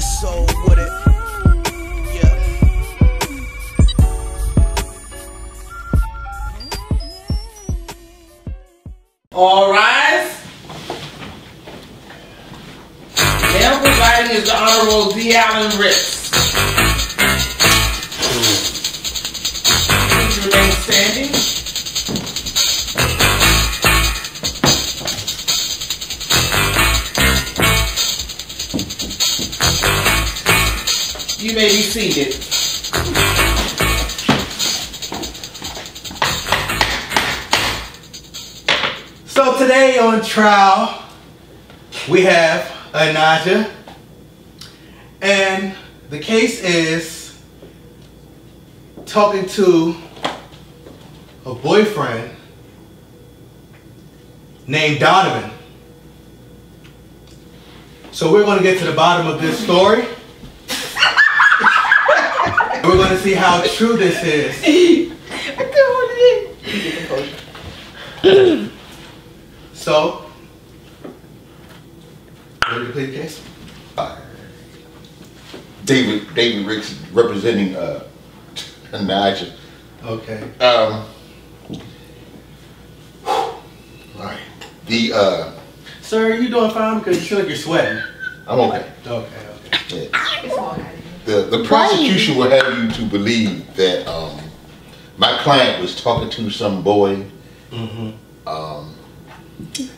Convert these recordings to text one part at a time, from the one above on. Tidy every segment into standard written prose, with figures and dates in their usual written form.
soul with it. Yeah. All rise. Now presiding is the Honorable D. Allen Ricks. Please remain standing. You may be seated. So today on trial, we have Anaja, and the case is talking to a boyfriend named Donovan. So we're going to get to the bottom of this story. We're going to see how true this is. So, ready to plead the case? David Ricks representing Anaja. Okay. Right. The Sir, you doing fine because you feel like you're sweating. I'm okay. Okay. Yeah. The prosecution will have you to believe that my client was talking to some boy.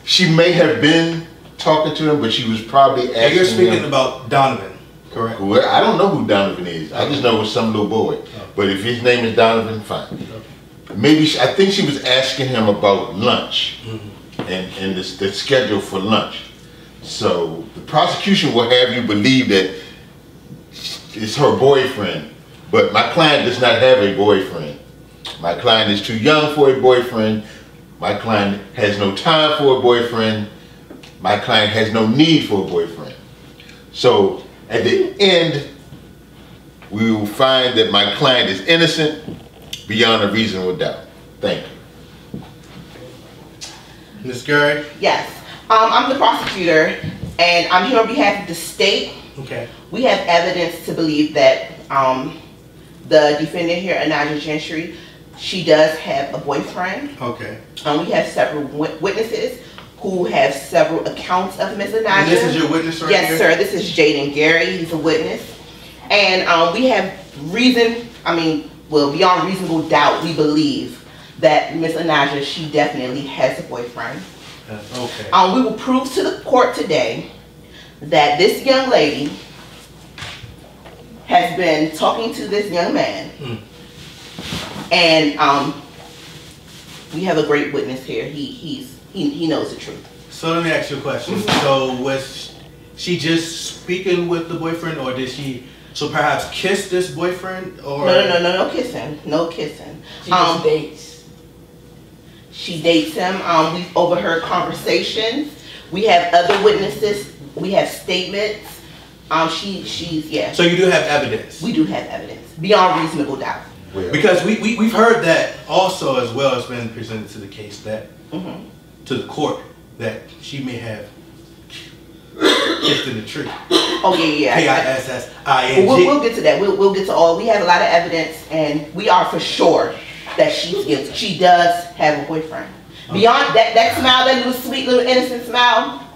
She may have been talking to him, but she was probably asking him. You're speaking about Donovan, correct? Well, I don't know who Donovan is. I just know it was some little boy. But if his name is Donovan, fine. Maybe I think she was asking him about lunch and the schedule for lunch. So the prosecution will have you believe that it's her boyfriend, but my client does not have a boyfriend. My client is too young for a boyfriend. My client has no time for a boyfriend. My client has no need for a boyfriend. So at the end, we will find that my client is innocent beyond a reasonable doubt. Thank you. Ms. Gary? Yes. I'm the prosecutor, and I'm here on behalf of the state. Okay. We have evidence to believe that the defendant here, Anaja Gentry, she does have a boyfriend. Okay. We have several witnesses who have several accounts of Ms. Anaja. And this is your witness right here? Yes, sir. This is Jaden Gary. He's a witness. And we have reason, beyond reasonable doubt, we believe that Ms. Anaja, she definitely has a boyfriend. Okay. We will prove to the court today that this young lady has been talking to this young man. And we have a great witness here. He knows the truth. So let me ask you a question. So was she just speaking with the boyfriend, or did she perhaps kiss this boyfriend? Or No kissing. No kissing. She just dates. She dates him. We've overheard conversations. We have other witnesses. We have statements. Yeah. So you do have evidence? We do have evidence beyond reasonable doubt. Because we've heard that also, as well as been presented to the case, that to the court, that she may have kissed in the tree. Oh yeah. K-I-S-S-I-N-G. We'll get to that. We'll get to all. We have a lot of evidence, and we are for sure that she's guilty. She does have a boyfriend. Beyond that smile, that little sweet little innocent smile,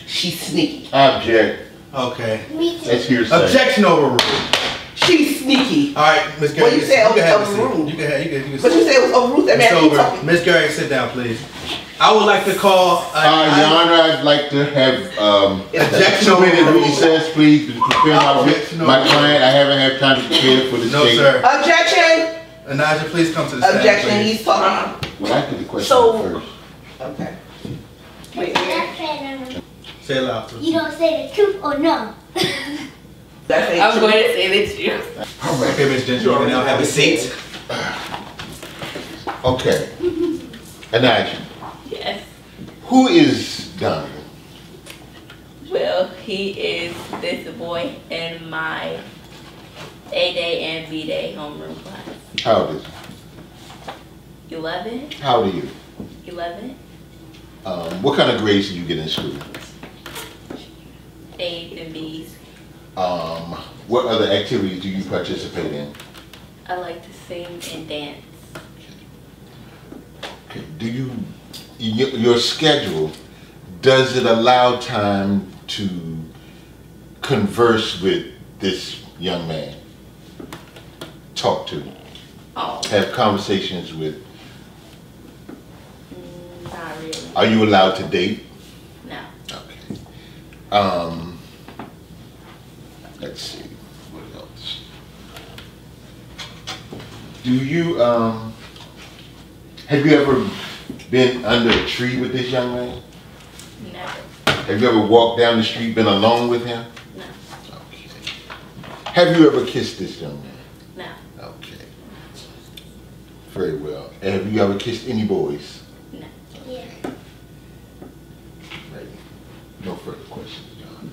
she's sneaky. Object. Okay. That's hearsay. Objection overruled. She's sneaky. All right, Ms. Gary. Well, you said overruled. You can But you said it was overruled. That man keep talking. Ms. Gary, sit down, please. I would like to call. Your Honor, I'd like to have objection 2 minute overruled. recess, please, to prepare my client. I haven't had time to prepare for the No, state. sir. Objection. Anaja, please come to the stand. Objection. Please. He's talking. Well, I did the question first. Okay. Say it loud, please. You don't say the truth or no? I'm going to say the truth. All right. Okay, Ms. Gentry, you can now have a seat. Okay. Anaja, Yes. who is Donovan? Well, he is this boy in my A-Day and B-Day homeroom class. How old is 11? he? How old are you? 11? What kind of grades did you get in school? A's and B's. What other activities do you participate in? I like to sing and dance. Okay. Do you, your schedule, does it allow time to converse with this young man? Talk to him? Oh, Have conversations with? not really. Are you allowed to date? No. Okay. Let's see, what else? Do you, have you ever been under a tree with this young man? Never. Have you ever walked down the street, been alone with him? No. Okay. Have you ever kissed this young man? No. Okay. Very well. And have you ever kissed any boys? No. Yeah. Right. No further questions, John.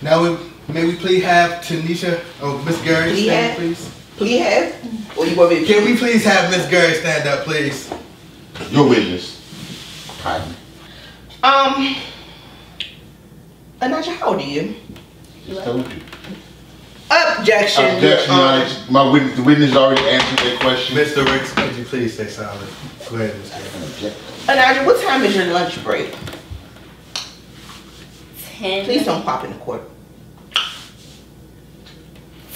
Now, may we please have Tanisha, Miss Gary Please stand, have? please? Please have? Or you want me to? Can we please have Miss Gary stand up, please? Your witness. Pardon. Anaja, how old are you? Just told you. Objection. Objection, Your Honor. My witness, the witness already answered that question. Mr. Ricks, could you please stay silent? Go ahead, Miss Gary. Objection. Anaja, what time is your lunch break? 10. Please don't pop in the court.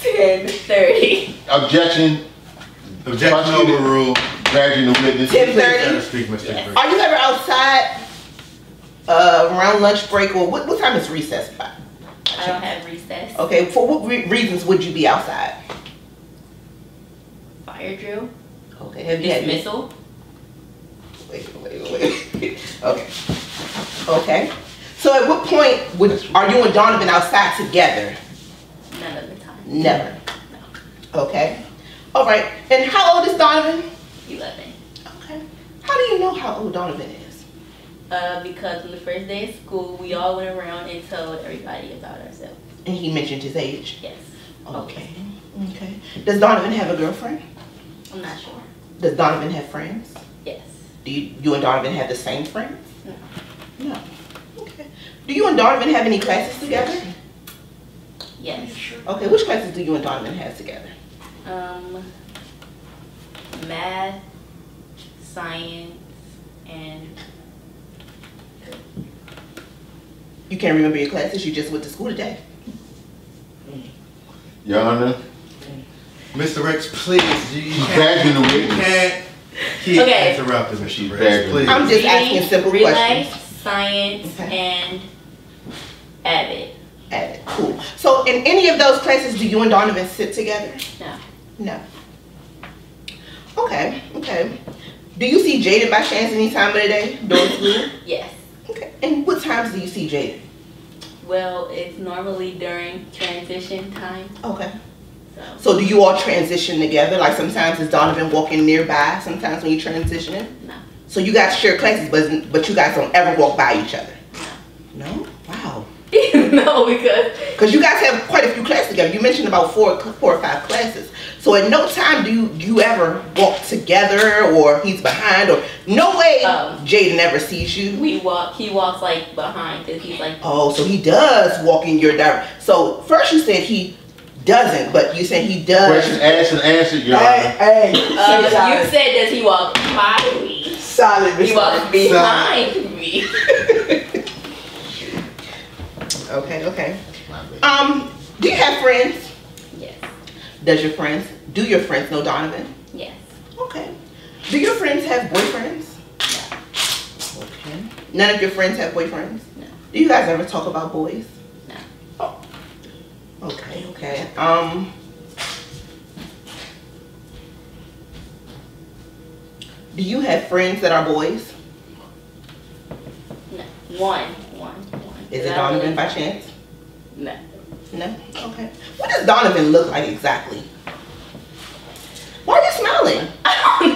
10:30. Objection. Objection overruled. Granting the witness. 10:30. Speak, Mr. Yes. Ricks. Are you ever outside around lunch break, or what time is recess by? I don't have recess. Okay, for what reasons would you be outside? Fire drill. Okay, have you had Dismissal. Wait. Okay. Okay. So at what point are you and Donovan outside together? None of the time. Never. Okay. All right. And how old is Donovan? 11. Okay. How do you know how old Donovan is? Because on the first day of school, we all went around and told everybody about ourselves. And he mentioned his age. Yes. Okay. Okay. Does Donovan have a girlfriend? I'm not sure. Does Donovan have friends? Yes. Do you and Donovan have the same friends? No. No. Okay. Do you and Donovan have any classes together? Yes. Okay. Which classes do you and Donovan have together? Math, science, and You can't remember your classes. You just went to school today. Your Honor. Mr. Ricks, please. You Badgering the you witness. can't keep Okay. interrupting, She's Mr. badgering. Ricks. Please. I'm just asking simple reading, questions. science, Okay. and Avid. Added. Cool. So in any of those classes, do you and Donovan sit together? No. No. Okay. Okay. Do you see Jaden by chance any time of the day during school? Yes. Okay. And what times do you see Jaden? Well, it's normally during transition time. Okay. So So do you all transition together? Like sometimes is Donovan walking nearby? Sometimes when you transitioning? no. So you guys share classes, but you guys don't ever walk by each other? No. No? Wow. No, because Because you guys have quite a few classes together. You mentioned about four or five classes. So at no time do you ever walk together, or he's behind, or no way Jaden ever sees you? he walks like behind because he's like, Oh, so he does walk in your direction. So first you said he doesn't, but you said he does. Question asked and answered, Your Honor. Hey, you said does he walk by me? solid. He walks behind me. Okay. My bad. Do you have friends? Yes. Do your friends know Donovan? Yes. Okay. Do your friends have boyfriends? No. Okay. None of your friends have boyfriends? No. Do you guys ever talk about boys? No. Oh. Okay. Do you have friends that are boys? No. One. Is it Donovan by chance? No. No? Okay. What does Donovan look like exactly? Why are you smiling?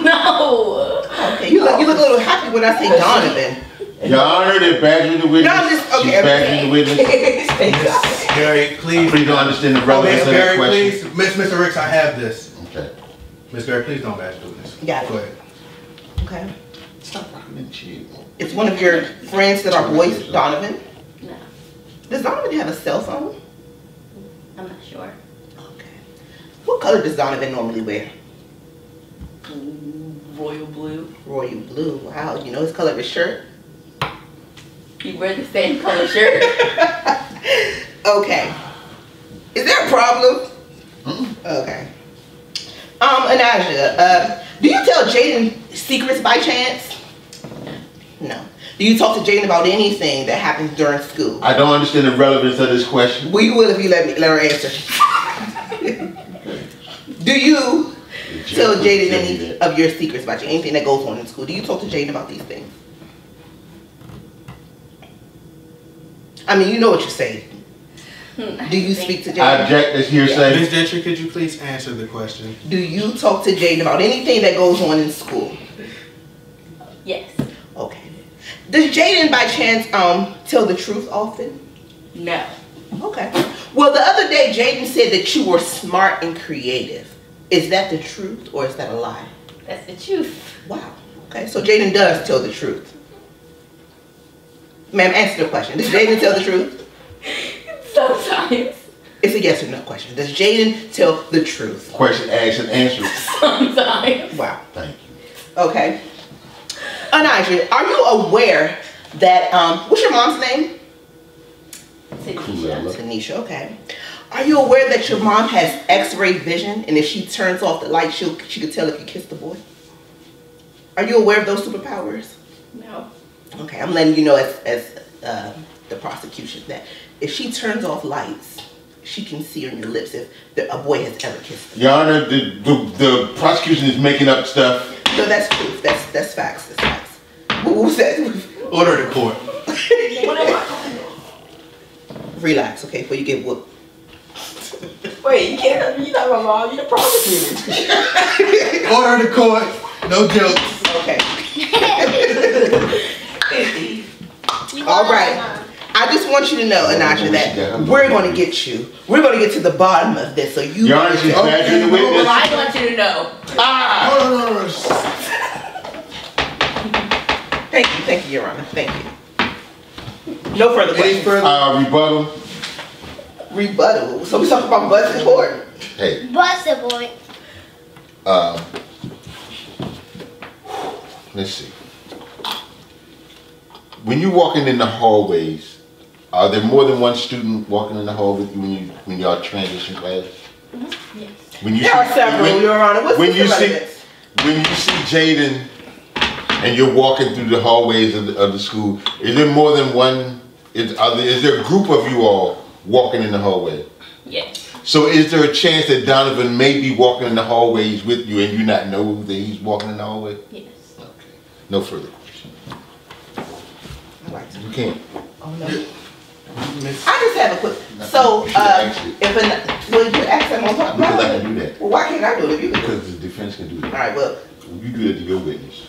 No. Okay, you look a little happy when I say Donovan. Your Honor, they're badgering the witness. No, I'm just- okay, She's badgering the witness. Thank Gary, please. Please don't understand the Oh, relevance Miss of that Gary, question. please. Mr. Ricks, I have this. Okay. Miss Gary, please don't badge the witness. Got it. Go ahead. Okay. Stop rocking that chair. It's one of your friends that are boys, Donovan? No. Does Donovan have a cell phone? I'm not sure. Okay. What color does Donovan normally wear? Royal blue. Royal blue. Wow. You know his color of his shirt? You wear the same color shirt. Okay. Is there a problem? Okay. Anaja, do you tell Jaden secrets by chance? No. Do you talk to Jaden about anything that happens during school? I don't understand the relevance of this question. Well, you will if you let her answer. Do you tell Jaden any of your secrets about you? Anything that goes on in school? Do you talk to Jaden about these things? I mean, you know what you say. Do you speak to I Jaden? object this hearsay. Miss Gentry, could you please answer the question? Do you talk to Jaden about anything that goes on in school? Yes. Okay. Does Jaden by chance tell the truth often? No. Okay. Well, the other day Jaden said that you were smart and creative. Is that the truth or is that a lie? That's the truth. Wow. Okay. So Jaden does tell the truth. Ma'am, answer the question. Does Jaden tell the truth? Sometimes. It's a yes or no question. Does Jaden tell the truth? Question asked and answered. Sometimes. Wow. Thank you. Okay. Anaja, are you aware that, what's your mom's name? Tanisha. Tanisha, okay. Are you aware that your mom has X-ray vision and if she turns off the light, she could tell if you kissed the boy? Are you aware of those superpowers? No. Okay, I'm letting you know as the prosecution that if she turns off lights, she can see on your lips if a boy has ever kissed her. Your Honor, the prosecution is making up stuff. No, that's truth. That's facts. That's facts. What was that? Order the court. What am I? Relax, okay, before you get whooped. Wait, you can't. You're not my mom. You're the prosecutor. Order the court. No jokes. Okay. All right. I just want you to know, Anaja, that we're going to get you. We're going to get to the bottom of this. So you. Your Honor, she's badgering the Well, witness. I want you to know. No. Thank you, Your Honor. Thank you. No further questions. Rebuttal. Rebuttal. So we talking about butts in court. Hey, Bust the boy. let's see. When you're walking in the hallways, are there more than one student walking in the hall with you when y'all transition class? Yes. When you There are several, Your Honor. What's when the you see relevance? when you see Jaden and you're walking through the hallways of the school, is there more than one? Is there a group of you all walking in the hallway? Yes. So is there a chance that Donovan may be walking in the hallways with you and you not know that he's walking in the hallway? Yes. Okay. No further questions. I like to. You can't. Oh no. I just have a quick. So, You should ask it. well, you ask them on top. Because I can do that. Well, why can't I do it if you can? Because the defense can do All that. right. Well, You do that to your witness.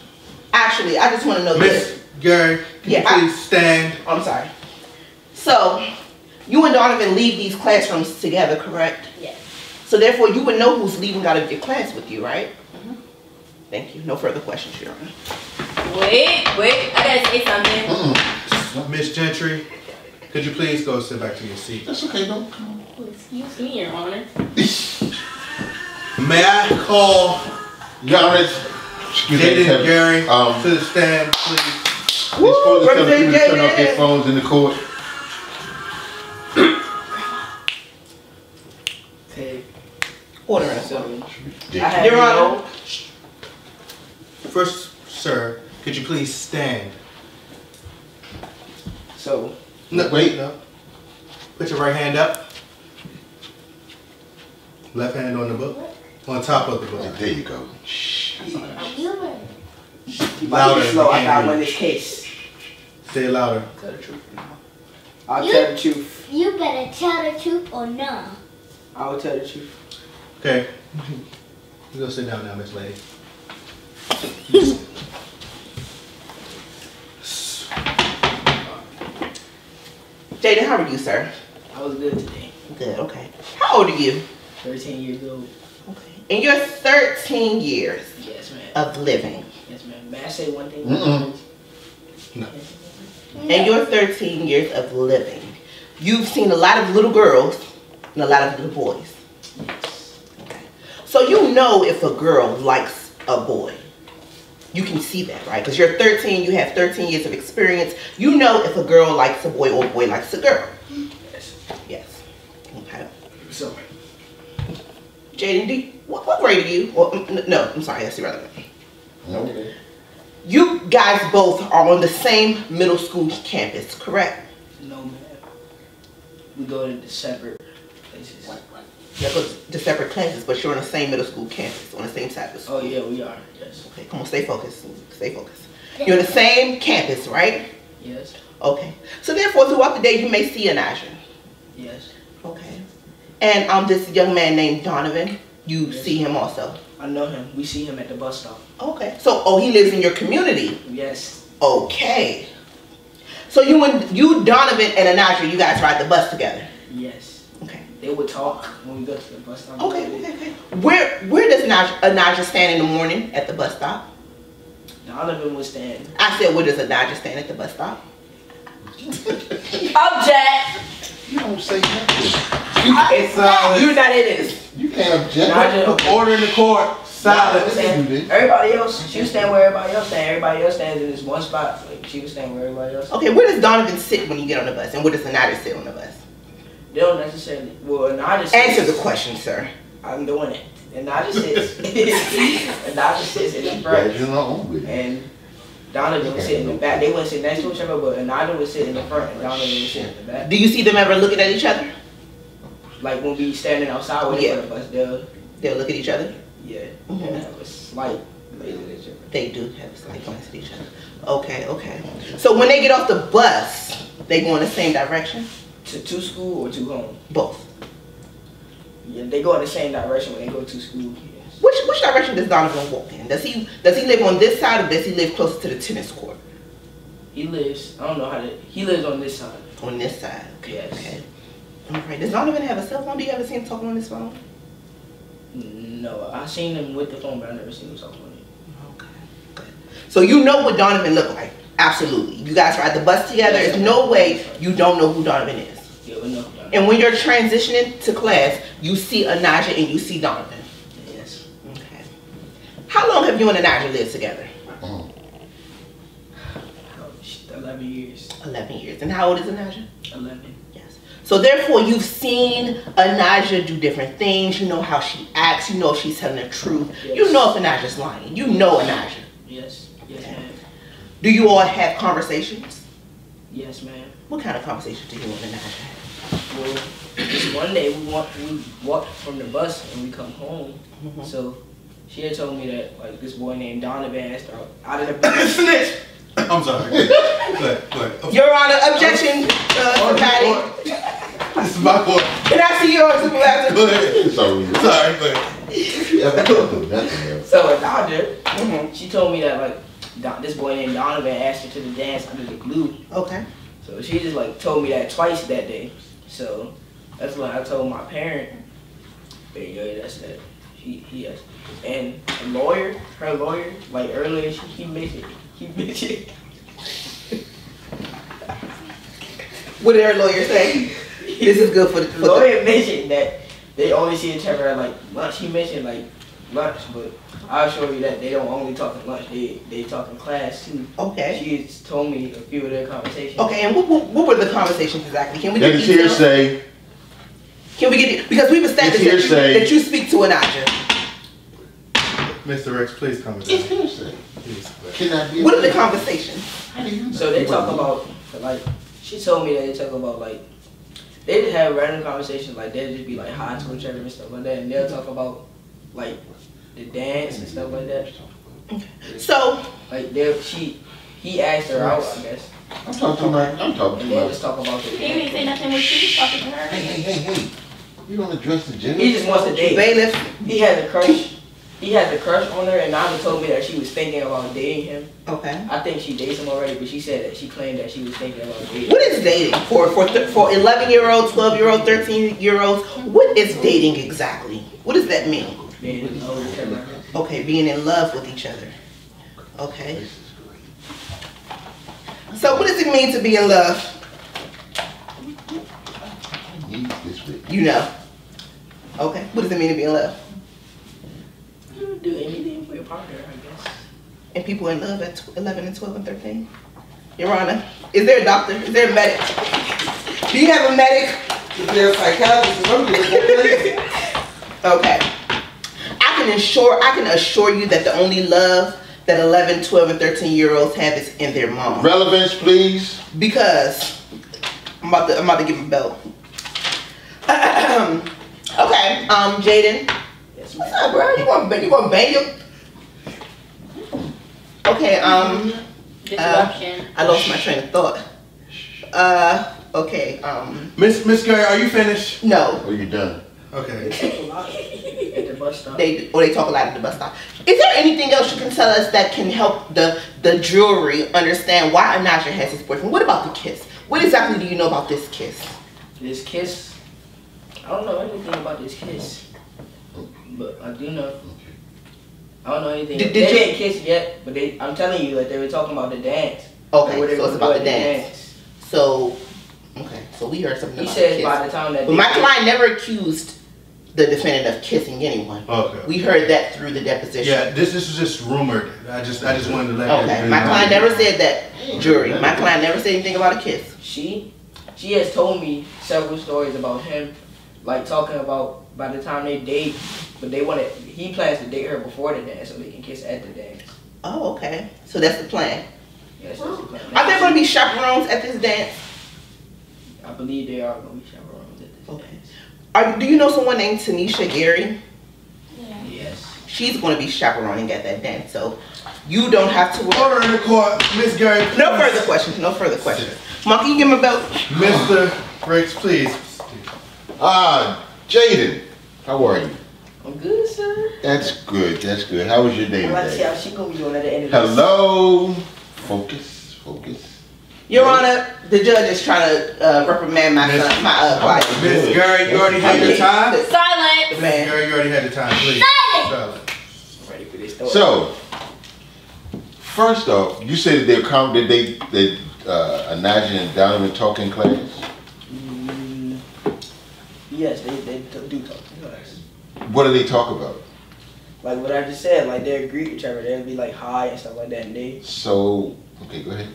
actually, I just want to know this. Miss Gary, can you Yeah, please stand? I'm sorry. So, you and Donovan leave these classrooms together, correct? Yes. So therefore, you would know who's leaving out of your class with you, right? Thank you. No further questions, Your Honor. Wait. I gotta say something. Miss Gentry, could you please go sit back to your seat? That's okay, don't. Excuse me, Your Honor. May I call Your Honor, excuse me, Jaden Gary um, to the stand, please? They're supposed to tell Representative people to turn off their Jaden. phones in the court. Order it. I Your Honor. First, sir, could you please stand? So, No, Wait. no. Put your right hand up. Left hand on the book. On top of the book. There you go. You better. Louder. Slow, I you gotta can't win hear. this case. Say it louder. Tell the truth. I'll tell the truth. You better tell the truth or no. I will tell the truth. Okay. You go sit down now, Miss Lady. Jaden, how are you, sir? I was good today. Good, okay. How old are you? 13 years old. Okay. In your 13 years Yes, ma'am. of living, Yes, ma'am. May I say one thing? Mm-mm. No. in your 13 years of living, you've seen a lot of little girls and a lot of little boys. Okay. So you know if a girl likes a boy. You can see that, right? Because you're 13, you have 13 years of experience. You know if a girl likes a boy or a boy likes a girl. Yes. Yes. Okay. So, Jaden D, what grade are you? Or, no, I'm sorry, that's irrelevant. Okay. You guys both are on the same middle school campus, correct? no, man. We go to the separate places. Yeah, but the separate classes, but you're on the same middle school campus, on the same side of the school. Oh, yeah, we are. Yes. Okay, come on, stay focused. Stay focused. You're on the same campus, right? Yes. Okay. So therefore, throughout the day, you may see Anaja. Yes. Okay. And this young man named Donovan, you Yes. see him also. I know him. We see him at the bus stop. Okay. So, he lives in your community. Yes. Okay. So you, Donovan, and Anaja, you guys ride the bus together. Yes. Okay. They would talk when we go to the bus stop. Okay. Where does Anaja stand in the morning at the bus stop? Donovan would stand. I said, where does Anaja stand at the bus stop? Object. You don't say nothing. It's silence. You know that it is. You can't object. Naja, Order in the court. Silence. everybody else, she was standing where everybody else stands. Everybody else stands in this one spot. Like, she was standing where everybody else. Okay, where does Donovan sit when you get on the bus? And where does Anaja sit on the bus? They don't necessarily. Well, Anaja sits. Answer the question, sir. I'm doing it. Anaja sits. Anaja sits in the front. You're not on with it. And Donovan would sit in the back. They wouldn't sit next to each other, but Anaja would sit in the front and Donovan would sit in the back. Do you see them ever looking at each other? Like when we standing outside waiting Yeah. for the bus, They'll look at each other? yeah, Mhm. and have a slight laser at each other. They do have a slight glance at each other. Okay. So when they get off the bus, they go in the same direction? To school or to home? Both. Yeah, they go in the same direction when they go to school. Yes. Which direction does Donovan walk in? Does he live on this side or does he live closer to the tennis court? He lives. I don't know how to. He lives on this side. On this side. Okay. Yes. Okay. All right. Does Donovan have a cell phone? Do you ever see him talking on his phone? No, I seen him with the phone, but I never seen him talking on it. Okay. Good. So you know what Donovan look like? Absolutely. You guys ride the bus together. There's no way you don't know who Donovan is. Yeah, we know. And when you're transitioning to class, you see Anaja and you see Donovan. Yes. Okay. How long have you and Anaja lived together? 11 years. 11 years. And how old is Anaja? 11. Yes. So therefore, you've seen Anaja do different things. You know how she acts. You know if she's telling the truth. Yes. You know if Anaja's lying. You know Anaja. Yes. Yes, Okay. ma'am. Do you all have conversations? Yes, ma'am. What kind of conversations do you and Anaja have? Well, this one day we walked from the bus and we come home. Mhm. So she had told me that like this boy named Donovan asked her out of the bus. Snitch! I'm sorry. Go ahead. Your Honor, objection, Patty. This is my court. Can I see yours, Supervisor? Go ahead. Sorry. Sorry, go ahead. You ever do nothing else. So Anaja, Mhm. she told me that like this boy named Donovan asked her to the dance under the glue. Okay. So she just like told me that twice that day. So that's when I told my parent. But yeah, that's that. He asked. And the lawyer, her lawyer, like earlier, he mentioned. What did her lawyer say? This is good for the. The lawyer mentioned that they only see each other at like lunch. He mentioned like lunch, but I'll show you that they don't only talk at lunch. They talk in class too. Okay. She told me a few of their conversations. Okay, and what were the conversations exactly? Can we That get is details? hearsay. Can we get because we've established It's hearsay. that you speak to Anaja. Mr. Rex, please come with It's that. hearsay. Please. Cannot be. What are the conversations? How do you know? So they talk about like she told me that they talk about like they just have random conversations like they'll just be like high to each other and stuff like that, and they'll talk about like the dance and stuff like that. So Like he asked her out, I guess, I'm talking about. and they'll just talk about the He didn't say nothing when she was talking to her. Hey. You don't address the gender. He just wants to date. bailiff. He has a crush. He has a crush on her, and Nana told me that she was thinking about dating him. Okay. I think she dates him already, but she said that she claimed that she was thinking about dating. What is dating for 11-year-olds, 12-year-olds, 13-year-olds? What is dating exactly? What does that mean? Being in love with each other. Okay, being in love with each other. Okay. So what does it mean to be in love? You know. Okay. What does it mean to be in love? You do anything for your partner, I guess. And people in love at 11 and 12 and 13? Your Honor, is there a doctor? Is there a medic? Do you have a medic? Is there a psychiatrist? Okay. I can assure you that the only love that 11, 12, and 13-year-olds have is in their mom. Relevance, please. Because I'm about to give him a belt. Okay, Jaden. Yes, What's ma'am. up, bro? You want to bang your? Okay, Disruption. I lost my train of thought. Okay, Miss Gary, are you finished? no, Are you done? Okay. At the bus stop. they talk a lot at the bus stop. Is there anything else you can tell us that can help the jury understand why Anaja has his boyfriend? What about the kiss? What exactly do you know about this kiss? This kiss, I don't know anything about this kiss, but I do know. I don't know anything. Did They you- didn't kiss yet, but I'm telling you, like they were talking about the dance. Okay, Where they so were it's about the doing dance. So, okay, so we heard something He about said the kiss. by the time that But they my client never accused the defendant of kissing anyone. Okay. We heard that through the deposition. Yeah, this was just rumored. I just wanted to let Okay, you my know. client never said that, jury. My client never said anything about a kiss. she has told me several stories about him, like talking about by the time they date, but he plans to date her before the dance so they can kiss at the dance. Oh, okay. So that's the plan. Yes, that's the plan. Are there going to be chaperones at this dance? I believe they are going to be chaperones at this Okay. dance. Do you know someone named Tanisha Gary? Yes. She's going to be chaperoning at that dance, so you don't have to worry. Order in the court, Miss Gary. No please. further questions. No further questions. Monkey, you give him a belt. Mr. Briggs, please. Jaden, how are you? I'm good, sir. That's good. That's good. How was your day I'd like to see today? how she going to be doing at the end of this. Hello. Focus. Your Honor, the judge is trying to reprimand my Miss- son, my client. Miss Gary, you already had your time? Miss Silence. Man. Gary, you already had your time, please. Silence. I'm ready for this story. So, first off, you said that Anaja and Donovan talk in class. Yes, they do talk to us. What do they talk about? Like what I just said, like they'd greet each other, they'd be like hi and stuff like that, and they So, okay, go ahead.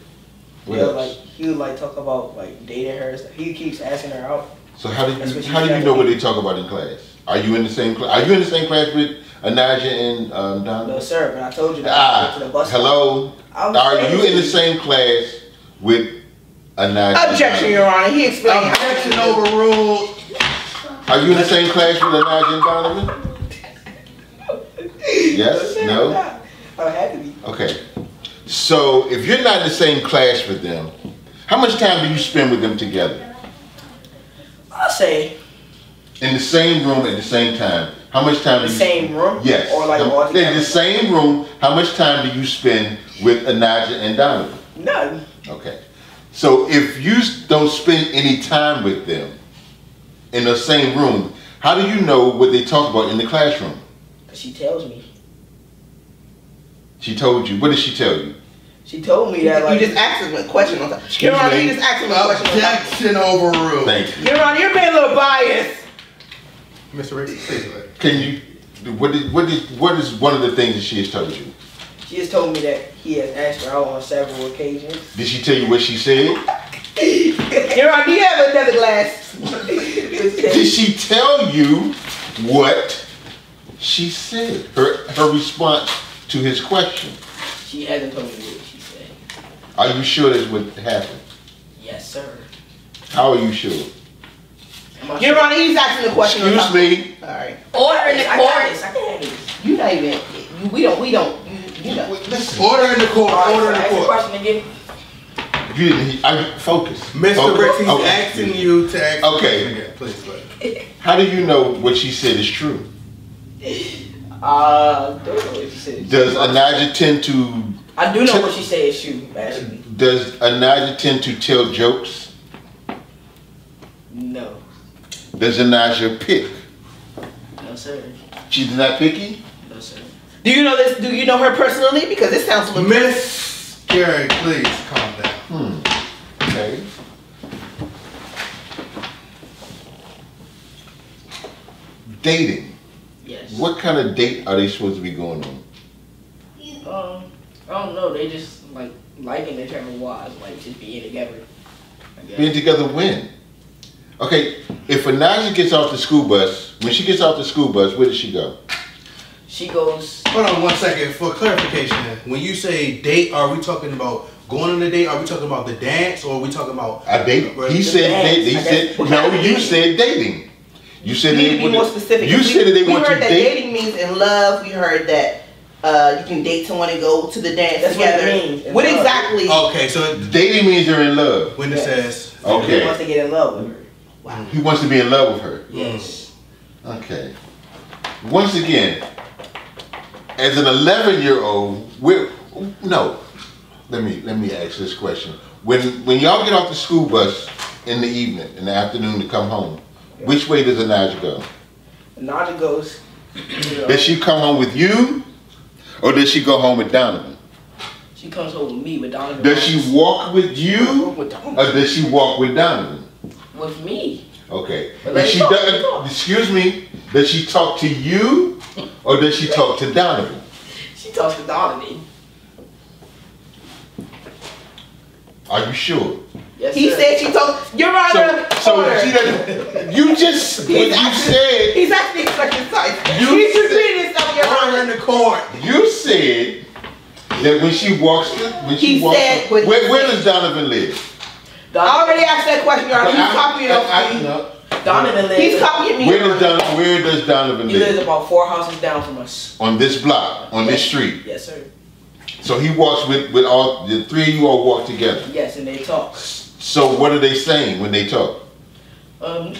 What yeah, else? like he would like talk about like dating her and stuff. He keeps asking her out. So how do That's what she you said. know what they talk about in class? Are you in the same class? Are you in the same class with Anaja and No Donovan? sir, but I told you that I went to the bus stop. Hello. I was Are saying you to in the same class with Anaja? Objection, Your Honor. He explained. Objection overruled. Are you in the same class with Anaja and Donovan? Yes? No? I had to be. Okay. So if you're not in the same class with them, how much time do you spend with them together? I'll say In the same room at the same time. How much time the do you same room. Yes. Or like all In the together. same room, how much time do you spend with Anaja and Donovan? No. Okay. So if you don't spend any time with them in the same room, how do you know what they talk about in the classroom? She tells me. She told you. What did she tell you? She told me that like You just asked him a question on top. Your Honor, you just asked him a question on top. Objection overruled. Thank you. Your Honor, you're being a little biased. Mr. Briggs, please go ahead. Can you? What is one of the things that she has told you? she has told me that he has asked her out on several occasions. Did she tell you what she said? Your Honor, do you have another glass? Did she tell you what she said? Her response to his question. She hasn't told me what she said. Are you sure that's what happened? Yes, sir. How are you sure? Am I Your sure? Honor, he's asking the question on Excuse top. me. All right. Order in the I got court. this. I can handle this. You not even. We don't. You know. Listen. Order in the court. All right, Order in so the ask the court. question again. You didn't. Focus. Mr. Focus. Briggs, he's Okay. asking you to ask. Okay. Again, please go ahead. How do you know what she said is true? Don't know what she said. Does Anaja tend to? I do know what she said is true, actually. Does Anaja tend to tell jokes? No. Does Anaja pick? No, sir. She's not picky. No, sir. Do you know this? Do you know her personally? Because this sounds a little. Miss Gary, please calm down. Okay. dating. Yes. What kind of date are they supposed to be going on? I don't know. They just like liking each other while like just being together. I guess. Being together when? Okay, if Anaja gets off the school bus, when she gets off the school bus, where does she go? She goes. Hold on 1 second for clarification. When you say date, are we talking about going on a date? Are we talking about the dance, or are we talking about A date? He said date. He said no. You said dating. You said We need they to be more specific. You said that they want We to heard that date. dating means in love. We heard that you can date someone and go to the dance That's what it together. means, in What love. exactly? Okay, so Dating means they're in love. when it Yes. says He wants Okay. to get in love with her. He wants to be in love with her. Yes. Okay. Once again, as an 11-year-old, let me ask this question. When y'all get off the school bus in the evening, in the afternoon to come home, which way does Anaja go? Naja goes. Does she come home with you, or does she go home with Donovan? She comes home with me with Donovan. Does she walk with you, With Donovan. or does she walk with Donovan? With me. Okay. But If let's she talk, does, let's talk. excuse me, does she talk to you, or does she talk to Donovan? She talks to Donovan. Are you sure? Yes, He sir. said she told Your Honor. So order. she doesn't. You just what He's you asking- said. He's asking questions. You He's said- repeating himself, Your order Honor. in the court. You said that when she walks, He said what he where said. does Donovan live? I already asked that question, Your Honor. He's copying off me. no. Donovan lives. He's copying me. Where Your does Honor. Donovan He lives live? about 4 houses down from us. On this block, on this street. Yes, sir. So he walks with all the three of you all walk together. Yes, and they talk. So what are they saying when they talk? Um,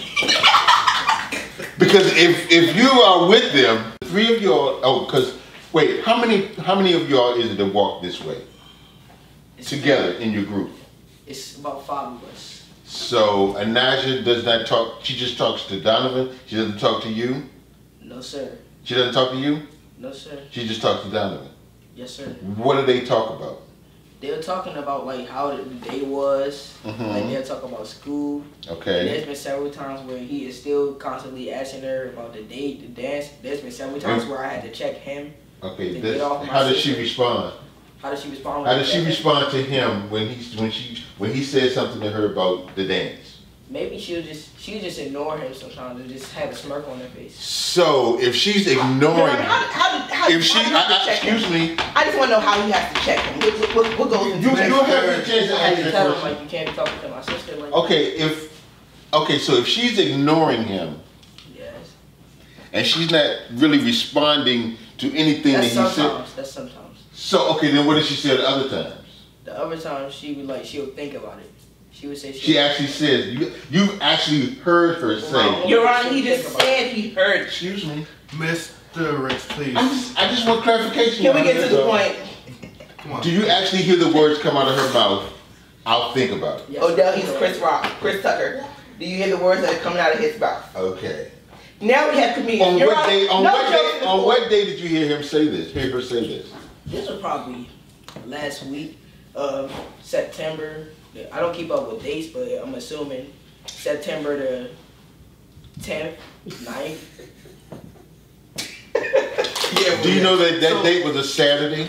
Because if you are with them, the three of y'all. Oh, because wait, how many of y'all is it that walk this way together in your group? it's about 5 of us. So Anaja does not talk. She just talks to Donovan. She doesn't talk to you. No, sir. She doesn't talk to you. No, sir. She just talks to Donovan. Yes, sir. What do they talk about? They were talking about like how the day was. Mhm. Like they were talking about school. And Okay. there's been several times where he is still constantly asking her about the date, the dance. There's been several times where I had to check him. Okay. To get off my How does she sister. respond? How does she respond? How when does I she check him? respond to him when he said something to her about the dance? Maybe she'll just ignore him sometimes and just have a smirk on her face. So if she's Your ignoring, Honor, how if she, how do you have to check him? excuse me, I just want to know how he has to check him. What goes into you that? have the chance to I had ask to that tell him question. like you can't be talking to my sister like Okay, so if she's ignoring him yes. and she's not really responding to anything That's that he said, sometimes. That's sometimes. so okay, then what does she say the other times? The other time she would like she'll think about it. She would say She actually says, you've actually heard her say, Your Honor, he just said he heard. excuse me, Mr. Rich, please. I just want clarification. Can we get to That's the all. point? Come on. Do you actually hear the words come out of her mouth? I'll think about it. Yes, Odell, sir. he's Chris Tucker. Do you hear the words that are coming out of his mouth? Okay. Now we have comedians. On Your what Honor, day? On no what jokes day? in the On court. what day did you hear him say this? Hear her say this? This was probably last week of September. I don't keep up with dates, but I'm assuming September the 10th, 9th. Yeah, Do you know that So- date was a Saturday?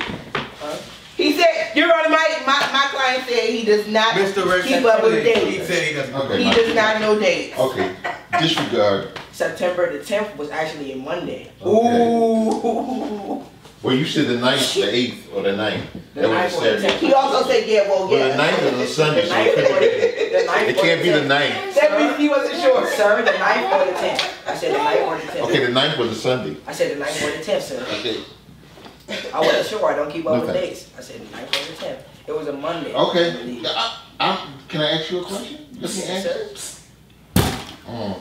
He said, Your Honor, my client said he does not Mr. Rich, keep up with he dates. said he doesn't. Okay. He does not know dates. Okay. Disregard. September the 10th was actually a Monday. Okay. Ooh. Well, you said the 9th, the 8th, or the 9th. The That was 9th a or the Saturday. 10th. He also said, yeah, well, Well, yeah. the 9th is a Sunday, The so 9th or the it 9th can't be the 10th. 9th. That means he wasn't sure. Sir, the 9th or the 10th. I said the 9th or the 10th. Okay, the 9th was a Sunday. I said the 9th or the 10th, sir. Okay. I wasn't sure. I don't keep up with Okay. dates. I said the 9th or the 10th. It was a Monday. I Okay. believe. Can I ask you a question? Let me Yes, ask. sir.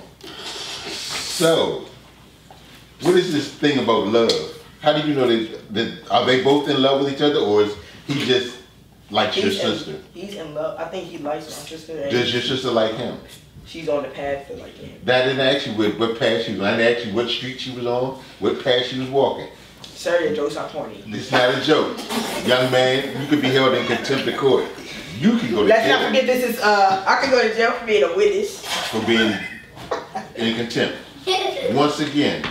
So, what is this thing about love? How do you know that are they both in love with each other, or is he just likes your sister? He's in love. I think he likes my sister. And Does your sister like him? she's on the path to like him. That didn't ask you what path she was on. I didn't ask you what street she was on, what path she was walking. Sir, your jokes are corny. It's not a joke. Young man, you could be held in contempt of court. You can go to Let's not jail forget this is, I could go to jail for being a witness. for being in contempt. once again,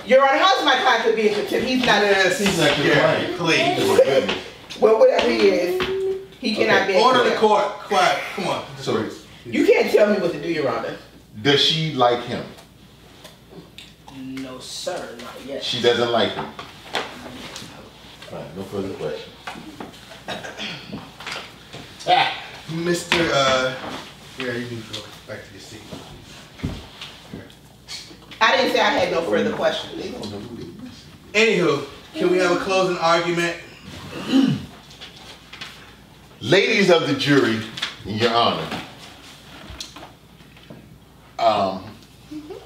Your Honor, how's my client could be in contempt? He's not. Yes, he's not your client. Please. Oh my goodness. Well, whatever he is, he cannot be in Order the contempt. court. Quiet. Come on. So, You can't tell me what to do, Your Honor. does she like him? No, sir, not yet. She doesn't like him. Fine, no further questions. Mr. Yeah, you can go back to your seat. I didn't say I had no further questions. They don't know who they are. Anywho, can we have a closing argument? Ladies of the jury, in your honor,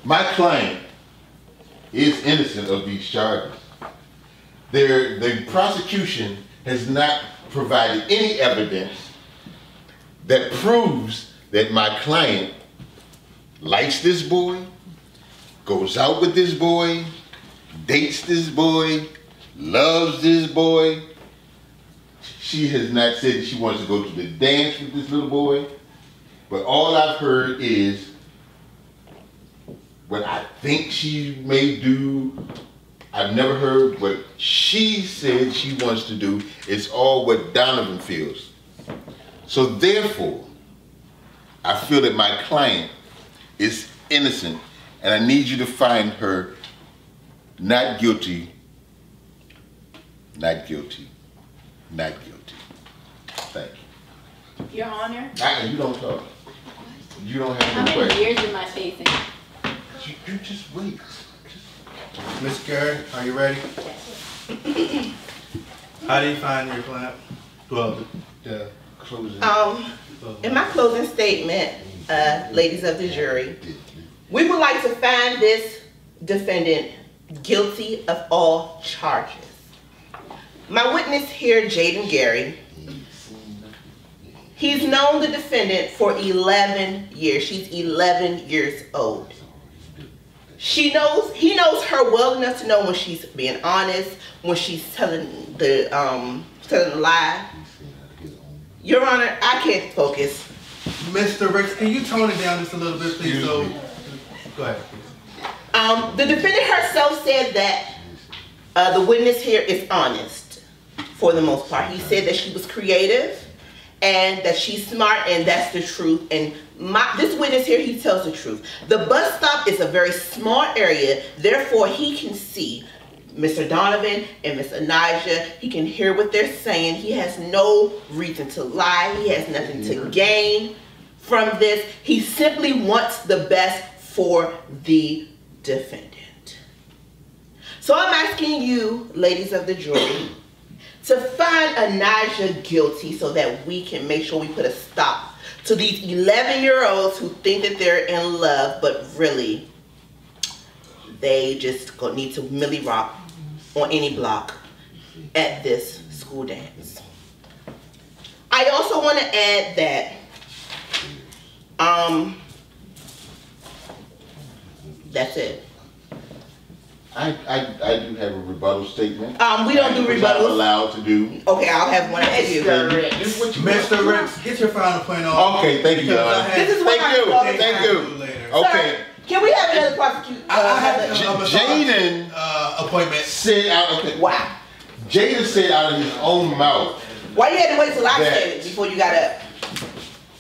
my client is innocent of these charges. The prosecution has not provided any evidence that proves that my client likes this boy, goes out with this boy, dates this boy, loves this boy. She has not said that she wants to go to the dance with this little boy, but all I've heard is what I think she may do. I've never heard what she said she wants to do. It's all what Donovan feels. So therefore, I feel that my client is innocent, and I need you to find her not guilty, not guilty, not guilty. Thank you. Your Honor, You don't talk. You don't how have any many questions. years am I facing? You just wait. Ms. Gary, are you ready? How do you find your client? Well, the Closing. In my closing statement, ladies of the jury, we would like to find this defendant guilty of all charges. My witness here, Jaden Gary, he's known the defendant for 11 years. She's 11 years old. He knows her well enough to know when she's being honest, when she's telling the lie. Your Honor, I can't focus. Mr. Ricks, can you tone it down just a little bit, please? So, go ahead. The defendant herself said that the witness here is honest, for the most part. He said that she was creative and that she's smart, and that's the truth. And this witness here, he tells the truth. The bus stop is a very small area, therefore he can see Mr. Donovan and Miss Anijah. He can hear what they're saying. He has no reason to lie. He has nothing to gain from this. He simply wants the best for the defendant. So I'm asking you, ladies of the jury, to find Anijah guilty so that we can make sure we put a stop to these 11-year-olds who think that they're in love, but really, they just need to Millie Rock on any block at this school dance. I also want to add that that's it. I do have a rebuttal statement. We don't do Which I'm rebuttals. allowed to do. Okay, I'll have one after you. This is what you Mr. Ricks, get your final point on. Okay, thank you, Your Because I Honor. had- This is what Thank you, I'm thank you. Later. Okay. Sir, can we have another prosecution? I had a Jaden appointment. said out. Okay. Wow. Jaden said out of his own mouth. Why you had to wait till I That- said it before you got up?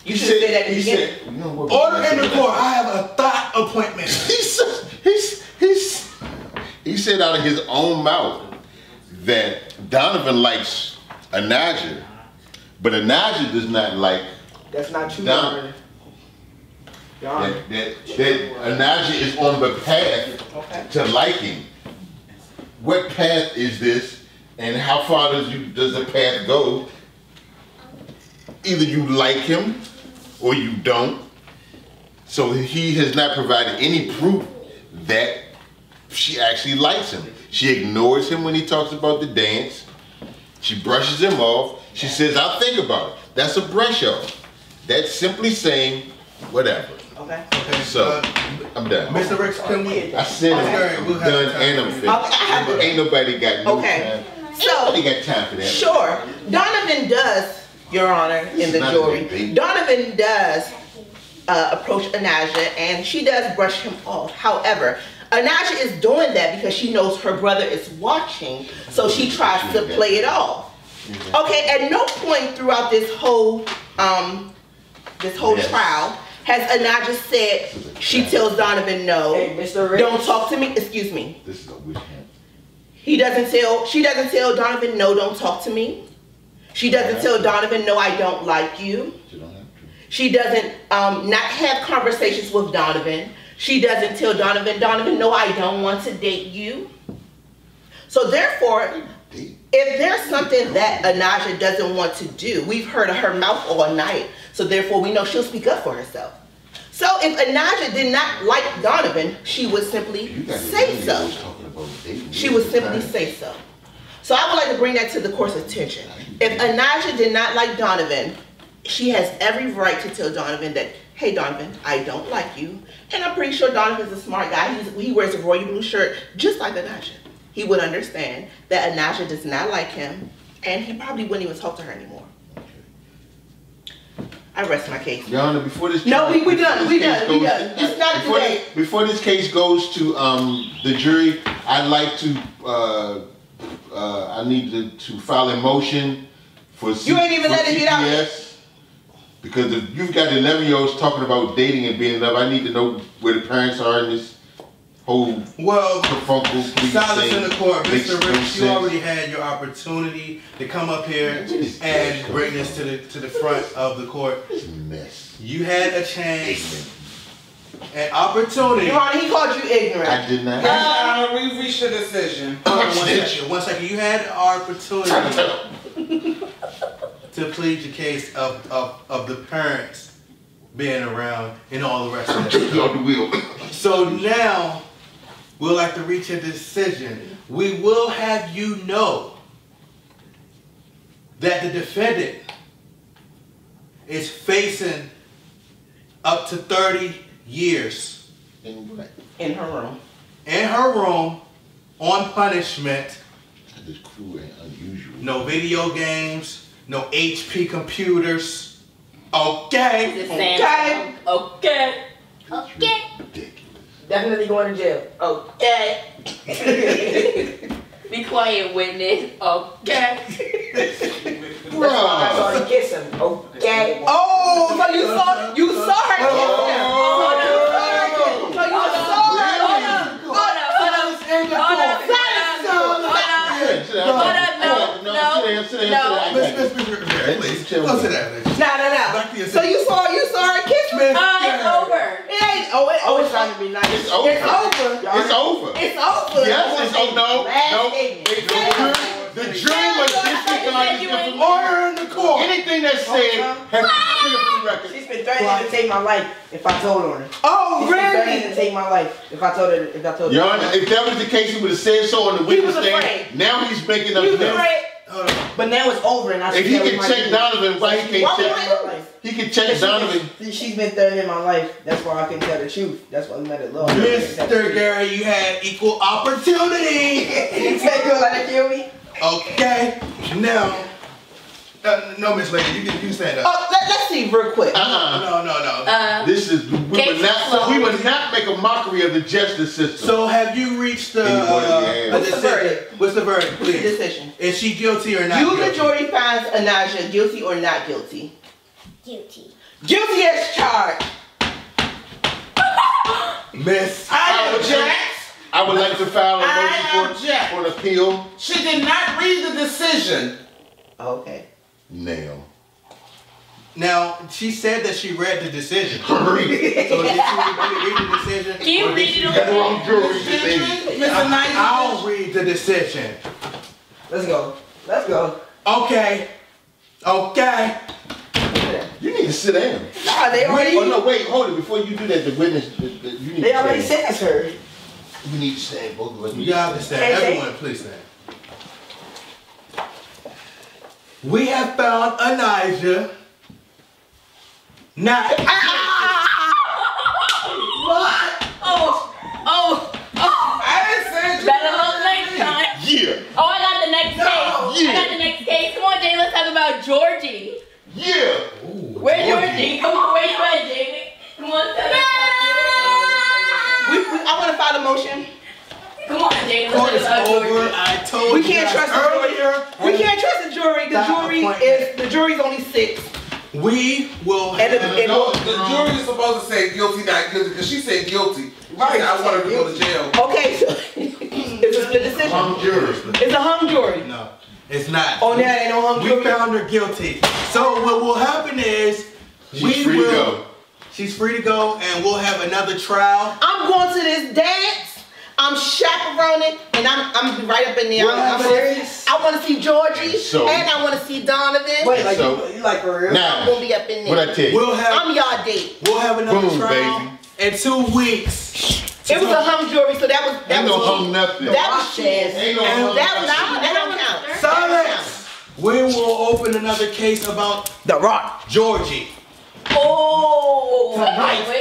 You He should have said that at the he beginning. said, you know what? Order in the court. I have a thought appointment. He said out of his own mouth that Donovan likes Anijah, but Anijah does not like That's not true, Your Donovan. Honor. Your Honor. That Anijah is on the path to liking. What path is this, and how far does the path go? Either you like him or you don't. So he has not provided any proof that she actually likes him. She ignores him when he talks about the dance. She brushes him off. She says, I'll think about it. That's a brush off. That's simply saying, whatever. Okay. Okay, So, I'm done. Mr. Ricks, can we? I said Okay, I'm we'll have done time. and I'm finished. Ain't nobody got no Okay. time. So, Nobody got time for that. sure, Donovan does, Your Honor, in the Not jury. really. Donovan does approach Anijah, and she does brush him off. However, Anaja is doing that because she knows her brother is watching, so she tries to play it off. Okay, at no point throughout this whole trial has Anaja said she tells Donovan no. Hey, Mr. Rich. Don't talk to me. Excuse me. This is a witch hunt. She doesn't tell Donovan no, don't talk to me. She doesn't tell Donovan no, I don't like you. You don't have to. She doesn't not have conversations with Donovan. She doesn't tell Donovan, no, I don't want to date you. So therefore, if there's something that Anaja doesn't want to do, we've heard of her mouth all night, so therefore we know she'll speak up for herself. So if Anaja did not like Donovan, she would simply say so. She would simply say so. So I would like to bring that to the court's attention. If Anaja did not like Donovan, she has every right to tell Donovan that, hey Donovan, I don't like you. And I'm pretty sure Donovan's a smart guy. He wears a royal blue shirt just like Anaja. He would understand that Anaja does not like him, and he probably wouldn't even talk to her anymore. I rest my case. Your Honor, before this... No, we done. It's not today. Before this case goes to the jury, I'd like to... I need to file a motion for... You ain't even let it get out. Because if you've got 11-year-olds talking about dating and being in love, I need to know where the parents are in this whole kerfunkle. Silence in the court. Mr. Rich, you sense. already had your opportunity to come up here and bring this to the front of the court. It's a mess. You had a chance, an opportunity. Your Honor, he called you ignorant. I did not. Yes, Your Honor, we reached a decision. One second. You had an opportunity to plead your case of the parents being around and all the rest of that. On the wheel. So now, we'll like to reach a decision. We will have you know that the defendant is facing up to 30 years In her room. in her room on punishment. That is cruel and unusual. No video games, no HP computers. Okay. It's Samsung. Okay. Okay. Ridiculous. Definitely going to jail. Okay. Be quiet, witness. Okay. That's why I saw you kiss him. Okay. Oh, so you saw her kiss him. Please, go sit down. No. So you saw her kiss him? It's over. It ain't. Oh, it's trying to be nice. It's over. It's over. It's over. It's over. Yes, it's over. No. The jury was disregarding different order in the court. Anything that's said has been clear from the record. She's been threatening to take my life if I told on her. Oh, She's been really? threatening to take my life if I told her. Your Honor, if that was the case, he would have said so on the He witness was stand. afraid. Now he's making up You the afraid? But now it's over, and I. If he can check Donovan, why he can't check? He can check Donovan. She's been threatening my life. That's why I couldn't tell the truth. That's why we let it low. Mr. Gary, you had equal opportunity. You take her like to kill me? Okay. Now, no, Miss Lady, you can stand up. Oh, let's see real quick. No. This is we would not make a mockery of the justice system. So have you reached a decision? What's the verdict, please? Decision. Is she guilty or not You, guilty? the jury, finds Anaja guilty or not guilty. Guilty. Guilty as charged. Miss. I object. I would like to file a I motion for an appeal. She did not read the decision. Okay. Nail. Now, she said that she read the decision. So did you read the decision? Can you read it That's again? wrong jury decision. Mr. Knight. I'll read the decision. Let's go. Let's go. Okay. You need to sit down. Nah, they already. Oh no, wait, hold it. Before you do that, the witness, you need They to already stand. sentenced her. We need to stand. Both of us need You to have to stand. stand. Hey, Everyone, please stand. We have found Anaja not. I didn't say it. Better luck next time. Yeah. Oh, I got the next case. Yeah. I got the next case. Come on, Jay, let's talk about Georgie. Yeah. Where's Georgie? Come on, where's Jamie? Come on, tell us about Georgie. I y'all want to file a motion? Come on, Jada. Court Let's is let it over. I told We you can't guys trust the jury. earlier. We can't trust the jury. The jury's only 6. We will And have the- No, the jury is supposed to say guilty, not guilty, because she said guilty. She Right, said, I she want her said to go to jail. Okay, so it's a split decision. I'm curious. It's a hung jury. No, it's not. Oh, now ain't no hung We jury. found her guilty. So what will happen is She's free to go. She's free to go, and we'll have another trial. I'm going to this dance. I'm chaperoning, and I'm gonna be right up in there. Well, I'm serious? I want to see Georgie, So- and I want to see Donovan. Wait, like So- you like for real? I'm Now, gonna be up in there. what I tell you? We'll have I'm y'all date. another Boom, trial baby. in 2 weeks. It was a hung jury, so that was Ain't no hung nothing. that was shit. Ain't no And hung That was nothing. that don't count. Silence. We will open another case about The Rock. Georgie. Oh, Tonight. wait,